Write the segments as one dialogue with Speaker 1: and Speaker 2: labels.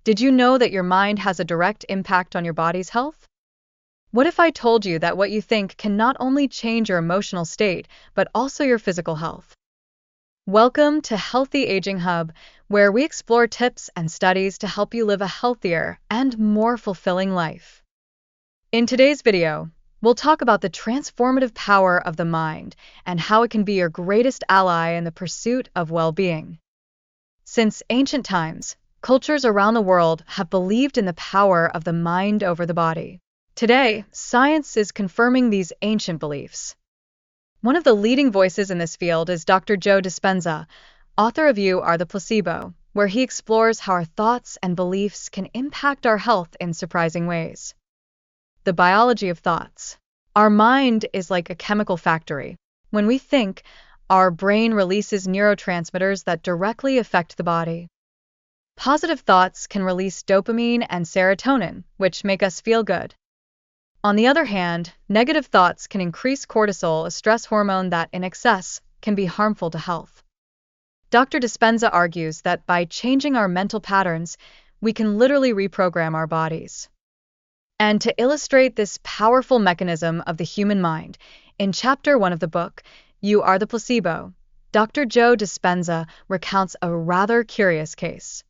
Speaker 1: Did you know that your mind has a direct impact on your body's health? What if I told you that what you think can not only change your emotional state, but also your physical health? Welcome to Healthy Aging Hub, where we explore tips and studies to help you live a healthier and more fulfilling life. In today's video, we'll talk about the transformative power of the mind and how it can be your greatest ally in the pursuit of well-being. Since ancient times, cultures around the world have believed in the power of the mind over the body. Today, science is confirming these ancient beliefs. One of the leading voices in this field is Dr. Joe Dispenza, author of You Are the Placebo, where he explores how our thoughts and beliefs can impact our health in surprising ways. The biology of thoughts. Our mind is like a chemical factory. When we think, our brain releases neurotransmitters that directly affect the body. Positive thoughts can release dopamine and serotonin, which make us feel good. On the other hand, negative thoughts can increase cortisol, a stress hormone that, in excess, can be harmful to health. Dr. Dispenza argues that by changing our mental patterns, we can literally reprogram our bodies. And to illustrate this powerful mechanism of the human mind, in Chapter 1 of the book, You Are the Placebo, Dr. Joe Dispenza recounts a rather curious case.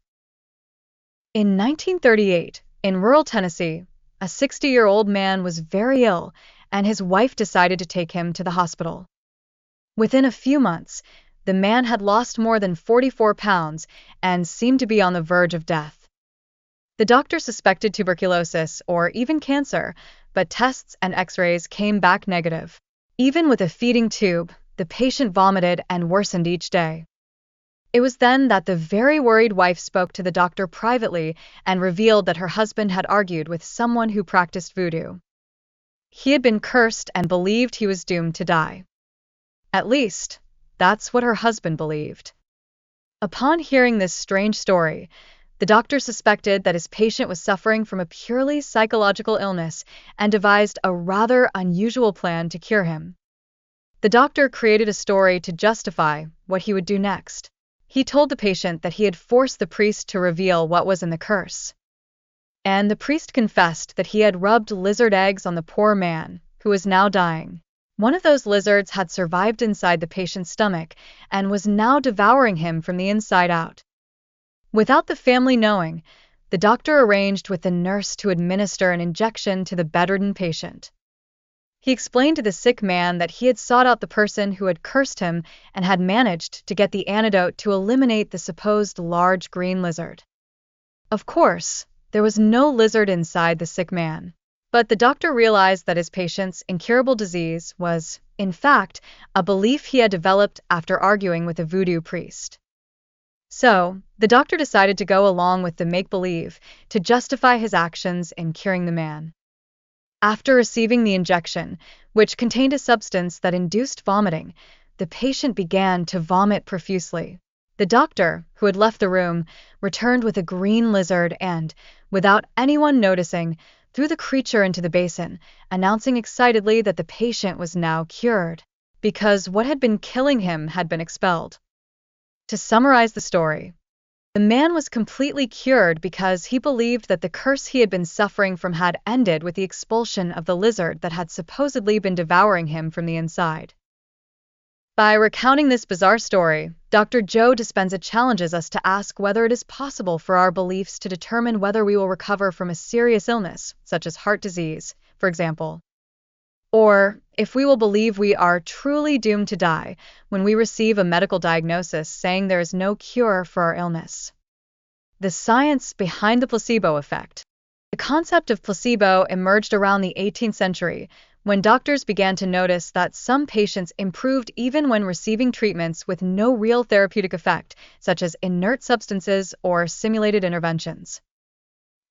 Speaker 1: In 1938, in rural Tennessee, a 60-year-old man was very ill, and his wife decided to take him to the hospital. Within a few months, the man had lost more than 44 pounds and seemed to be on the verge of death. The doctor suspected tuberculosis or even cancer, but tests and x-rays came back negative. Even with a feeding tube, the patient vomited and worsened each day. It was then that the very worried wife spoke to the doctor privately and revealed that her husband had argued with someone who practiced voodoo. He had been cursed and believed he was doomed to die. At least, that's what her husband believed. Upon hearing this strange story, the doctor suspected that his patient was suffering from a purely psychological illness and devised a rather unusual plan to cure him. The doctor created a story to justify what he would do next. He told the patient that he had forced the priest to reveal what was in the curse. And the priest confessed that he had rubbed lizard eggs on the poor man, who was now dying. One of those lizards had survived inside the patient's stomach and was now devouring him from the inside out. Without the family knowing, the doctor arranged with the nurse to administer an injection to the bedridden patient. He explained to the sick man that he had sought out the person who had cursed him and had managed to get the antidote to eliminate the supposed large green lizard. Of course, there was no lizard inside the sick man, but the doctor realized that his patient's incurable disease was, in fact, a belief he had developed after arguing with a voodoo priest. So, the doctor decided to go along with the make-believe to justify his actions in curing the man. After receiving the injection, which contained a substance that induced vomiting, the patient began to vomit profusely. The doctor, who had left the room, returned with a green lizard and, without anyone noticing, threw the creature into the basin, announcing excitedly that the patient was now cured, because what had been killing him had been expelled. To summarize the story, the man was completely cured because he believed that the curse he had been suffering from had ended with the expulsion of the lizard that had supposedly been devouring him from the inside. By recounting this bizarre story, Dr. Joe Dispenza challenges us to ask whether it is possible for our beliefs to determine whether we will recover from a serious illness, such as heart disease, for example, or if we will believe we are truly doomed to die when we receive a medical diagnosis saying there is no cure for our illness. The science behind the placebo effect. The concept of placebo emerged around the 18th century when doctors began to notice that some patients improved even when receiving treatments with no real therapeutic effect, such as inert substances or simulated interventions.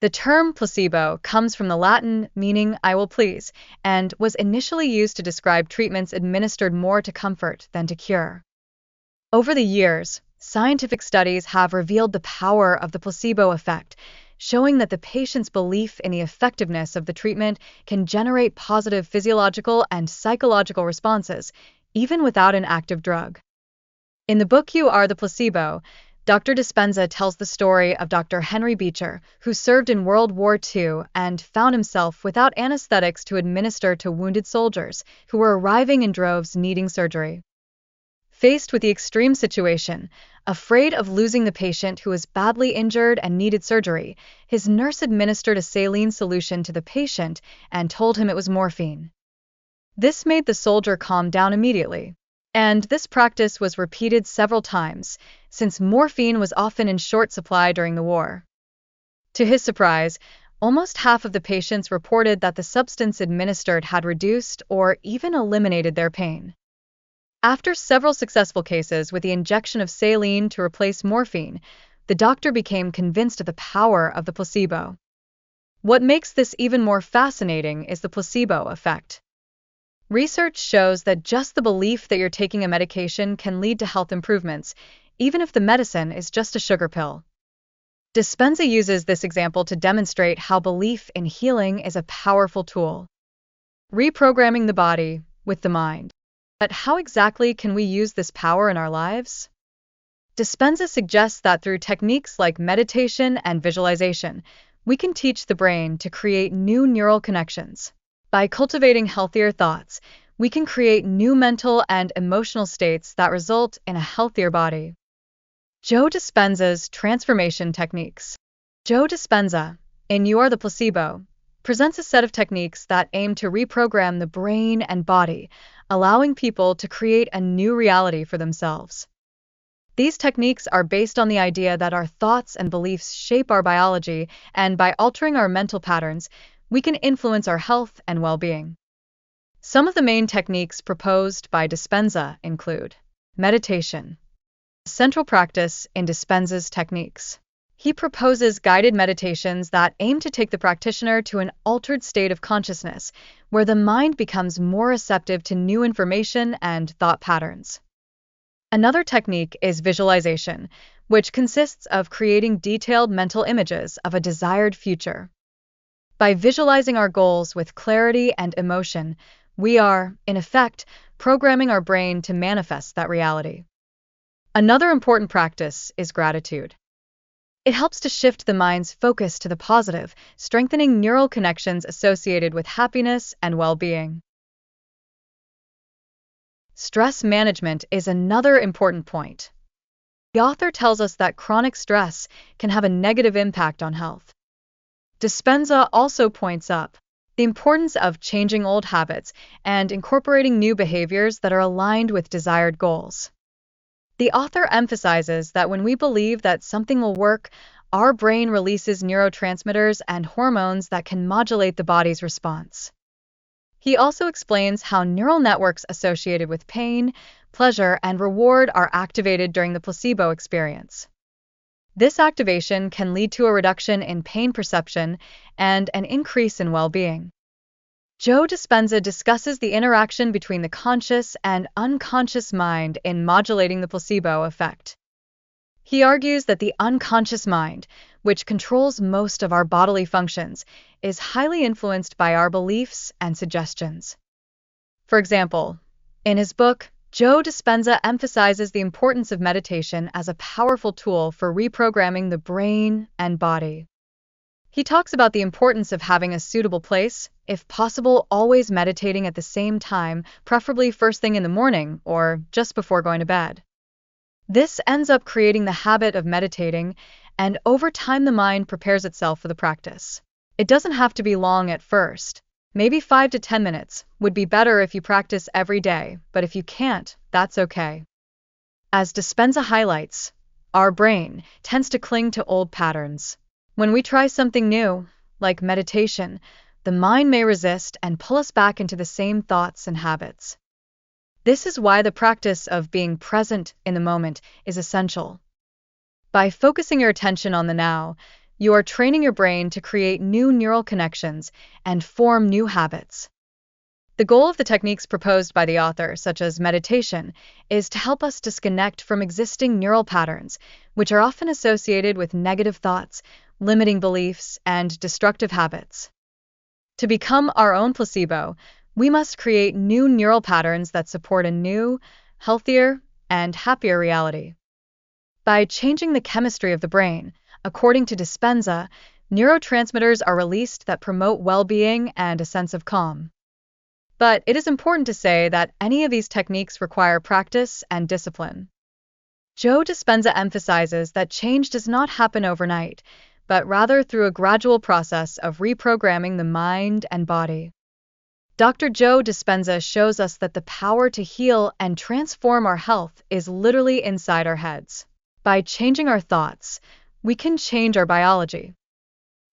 Speaker 1: The term placebo comes from the Latin meaning "I will please" and was initially used to describe treatments administered more to comfort than to cure. Over the years, scientific studies have revealed the power of the placebo effect, showing that the patient's belief in the effectiveness of the treatment can generate positive physiological and psychological responses, even without an active drug. In the book You Are the Placebo, Dr. Dispenza tells the story of Dr. Henry Beecher, who served in World War II and found himself without anesthetics to administer to wounded soldiers who were arriving in droves needing surgery. Faced with the extreme situation, afraid of losing the patient who was badly injured and needed surgery, his nurse administered a saline solution to the patient and told him it was morphine. This made the soldier calm down immediately. And this practice was repeated several times, since morphine was often in short supply during the war. To his surprise, almost half of the patients reported that the substance administered had reduced or even eliminated their pain. After several successful cases with the injection of saline to replace morphine, the doctor became convinced of the power of the placebo. What makes this even more fascinating is the placebo effect. Research shows that just the belief that you're taking a medication can lead to health improvements, even if the medicine is just a sugar pill. Dispenza uses this example to demonstrate how belief in healing is a powerful tool. Reprogramming the body with the mind. But how exactly can we use this power in our lives? Dispenza suggests that through techniques like meditation and visualization, we can teach the brain to create new neural connections. By cultivating healthier thoughts, we can create new mental and emotional states that result in a healthier body. Joe Dispenza's transformation techniques. Joe Dispenza, in You Are the Placebo, presents a set of techniques that aim to reprogram the brain and body, allowing people to create a new reality for themselves. These techniques are based on the idea that our thoughts and beliefs shape our biology, and by altering our mental patterns, we can influence our health and well-being. Some of the main techniques proposed by Dispenza include meditation, a central practice in Dispenza's techniques. He proposes guided meditations that aim to take the practitioner to an altered state of consciousness, where the mind becomes more receptive to new information and thought patterns. Another technique is visualization, which consists of creating detailed mental images of a desired future. By visualizing our goals with clarity and emotion, we are, in effect, programming our brain to manifest that reality. Another important practice is gratitude. It helps to shift the mind's focus to the positive, strengthening neural connections associated with happiness and well-being. Stress management is another important point. The author tells us that chronic stress can have a negative impact on health. Dispenza also points up the importance of changing old habits and incorporating new behaviors that are aligned with desired goals. The author emphasizes that when we believe that something will work, our brain releases neurotransmitters and hormones that can modulate the body's response. He also explains how neural networks associated with pain, pleasure, and reward are activated during the placebo experience. This activation can lead to a reduction in pain perception and an increase in well-being. Joe Dispenza discusses the interaction between the conscious and unconscious mind in modulating the placebo effect. He argues that the unconscious mind, which controls most of our bodily functions, is highly influenced by our beliefs and suggestions. For example, in his book, Joe Dispenza emphasizes the importance of meditation as a powerful tool for reprogramming the brain and body. He talks about the importance of having a suitable place, if possible, always meditating at the same time, preferably first thing in the morning or just before going to bed. This ends up creating the habit of meditating, and over time the mind prepares itself for the practice. It doesn't have to be long at first. Maybe 5 to 10 minutes would be better if you practice every day, but if you can't, that's okay. As Dispenza highlights, our brain tends to cling to old patterns. When we try something new, like meditation, the mind may resist and pull us back into the same thoughts and habits. This is why the practice of being present in the moment is essential. By focusing your attention on the now, you are training your brain to create new neural connections and form new habits. The goal of the techniques proposed by the author, such as meditation, is to help us disconnect from existing neural patterns, which are often associated with negative thoughts, limiting beliefs, and destructive habits. To become our own placebo, we must create new neural patterns that support a new, healthier, and happier reality. By changing the chemistry of the brain, according to Dispenza, neurotransmitters are released that promote well-being and a sense of calm. But it is important to say that any of these techniques require practice and discipline. Joe Dispenza emphasizes that change does not happen overnight, but rather through a gradual process of reprogramming the mind and body. Dr. Joe Dispenza shows us that the power to heal and transform our health is literally inside our heads. By changing our thoughts, we can change our biology.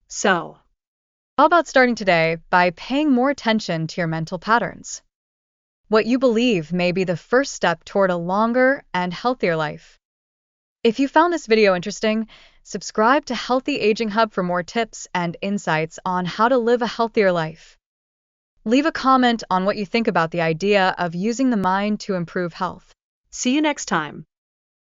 Speaker 1: So, how about starting today by paying more attention to your mental patterns? What you believe may be the first step toward a longer and healthier life. If you found this video interesting, subscribe to Healthy Aging Hub for more tips and insights on how to live a healthier life. Leave a comment on what you think about the idea of using the mind to improve health.
Speaker 2: See you next time.